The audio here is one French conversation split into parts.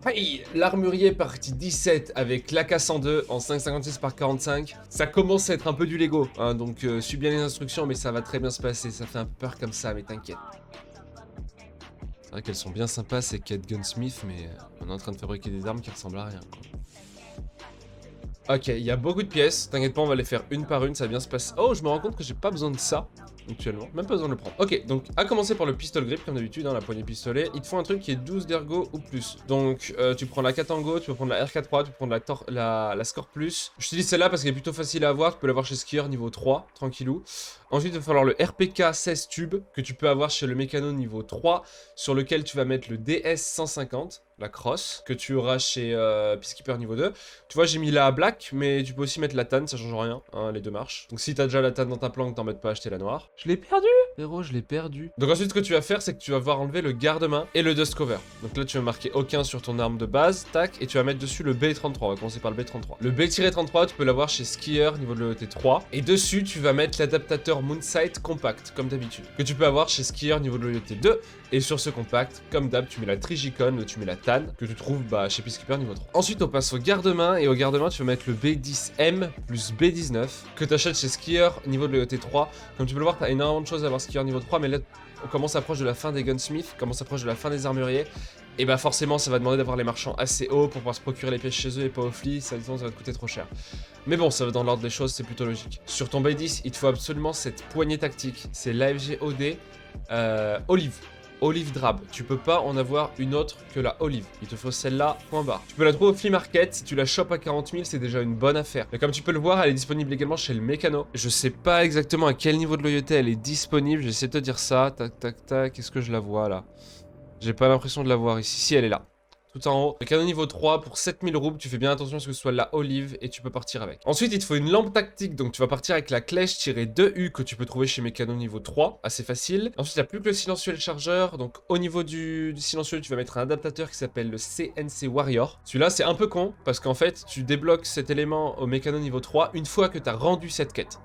Hey, l'armurier partie 17 avec l'AK-102 en 5,56 par 45. Ça commence à être un peu du Lego, hein, donc suis bien les instructions, mais ça va très bien se passer. Ça fait un peu peur comme ça, mais t'inquiète. C'est vrai qu'elles sont bien sympas ces quêtes Gunsmith, mais on est en train de fabriquer des armes qui ressemblent à rien, quoi. Ok, il y a beaucoup de pièces, t'inquiète pas, on va les faire une par une, ça va bien se passer. Oh, je me rends compte que j'ai pas besoin de ça, actuellement, même pas besoin de le prendre. Ok, donc à commencer par le pistol grip, comme d'habitude, hein, la poignée pistolet, il te faut un truc qui est 12 d'ergo ou plus. Donc tu prends la Katango, tu peux prendre la RK3, tu peux prendre la Score Plus. Je te dis celle-là parce qu'elle est plutôt facile à avoir, tu peux l'avoir chez Skier niveau 3, tranquillou. Ensuite, il va falloir le RPK 16 tubes, que tu peux avoir chez le mécano niveau 3, sur lequel tu vas mettre le DS 150. La crosse, que tu auras chez Peacekeeper niveau 2. Tu vois, j'ai mis la black, mais tu peux aussi mettre la tan, ça change rien, hein, les deux marchent. Donc si t'as déjà la tan dans ta planque, t'embêtes pas à acheter la noire. Je l'ai perdu, frérot, je l'ai perdu. Donc ensuite, ce que tu vas faire, c'est que tu vas voir enlever le garde-main et le dust cover. Donc là, tu vas marquer aucun sur ton arme de base, tac, et tu vas mettre dessus le B33. On va commencer par le B33. Le B-33, tu peux l'avoir chez Skier, niveau de l'EOT 3. Et dessus, tu vas mettre l'adaptateur Moonsight Compact, comme d'habitude, que tu peux avoir chez Skier, niveau de l'EOT 2. Et sur ce compact, comme d'hab, tu mets la Trigicon, tu mets la tan, que tu trouves chez Peacekeeper niveau 3. Ensuite, on passe au garde-main, et au garde-main, tu vas mettre le B10M plus B19, que tu achètes chez Skier niveau de l'EOT 3. Comme tu peux le voir, tu as énormément de choses à avoir Skier niveau 3, mais là, on commence à approcher de la fin des Gunsmith, commence à approcher de la fin des armuriers. Et bah forcément, ça va demander d'avoir les marchands assez hauts pour pouvoir se procurer les pièces chez eux et pas au fli, ça va te coûter trop cher. Mais bon, ça va dans l'ordre des choses, c'est plutôt logique. Sur ton B10, il te faut absolument cette poignée tactique, c'est l'AFG OD Olive. Olive Drab, tu peux pas en avoir une autre que la Olive, il te faut celle-là, point barre. Tu peux la trouver au flea market, si tu la chopes à 40 000, c'est déjà une bonne affaire. Mais comme tu peux le voir, elle est disponible également chez le mécano. Je sais pas exactement à quel niveau de loyauté elle est disponible, j'essaie de te dire ça, tac tac tac, est-ce que je la vois là? J'ai pas l'impression de la voir ici, si elle est là. Tout en haut. Le canon niveau 3 pour 7000 roubles, tu fais bien attention à ce que ce soit la olive et tu peux partir avec. Ensuite, il te faut une lampe tactique, donc tu vas partir avec la Klèche-2U que tu peux trouver chez mes canons niveau 3, assez facile. Ensuite, il n'y a plus que le silencieux et le chargeur, donc au niveau du silencieux, tu vas mettre un adaptateur qui s'appelle le CNC Warrior. Celui-là, c'est un peu con, parce qu'en fait, tu débloques cet élément au mécano niveau 3 une fois que tu as rendu cette quête.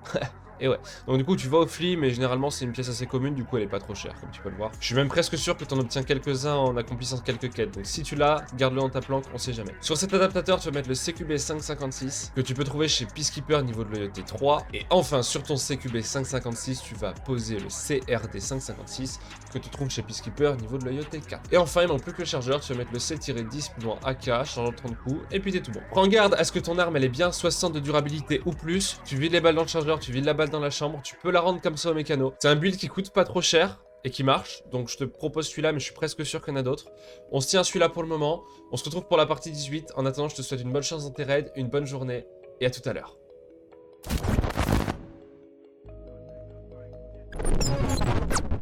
Et ouais, donc du coup tu vas au flea, mais généralement c'est une pièce assez commune, du coup elle est pas trop chère, comme tu peux le voir. Je suis même presque sûr que tu en obtiens quelques-uns en accomplissant quelques quêtes, donc si tu l'as, garde-le dans ta planque, on sait jamais. Sur cet adaptateur, tu vas mettre le CQB 556, que tu peux trouver chez Peacekeeper niveau de loyauté 3. Et enfin, sur ton CQB 556, tu vas poser le CRD 556, que tu trouves chez Peacekeeper niveau de loyauté 4. Et enfin, il manque plus que le chargeur, tu vas mettre le C-10 plus loin AK, chargeur de 30 coups, et puis t'es tout bon. Prends garde à ce que ton arme elle est bien 60 de durabilité ou plus, tu vides les balles dans le chargeur, tu vides la balle dans la chambre, tu peux la rendre comme ça au mécano. C'est un build qui coûte pas trop cher et qui marche, donc je te propose celui-là, mais je suis presque sûr qu'il y en a d'autres. On se tient à celui-là pour le moment, on se retrouve pour la partie 18. En attendant, je te souhaite une bonne chance dans tes raids, une bonne journée, et à tout à l'heure.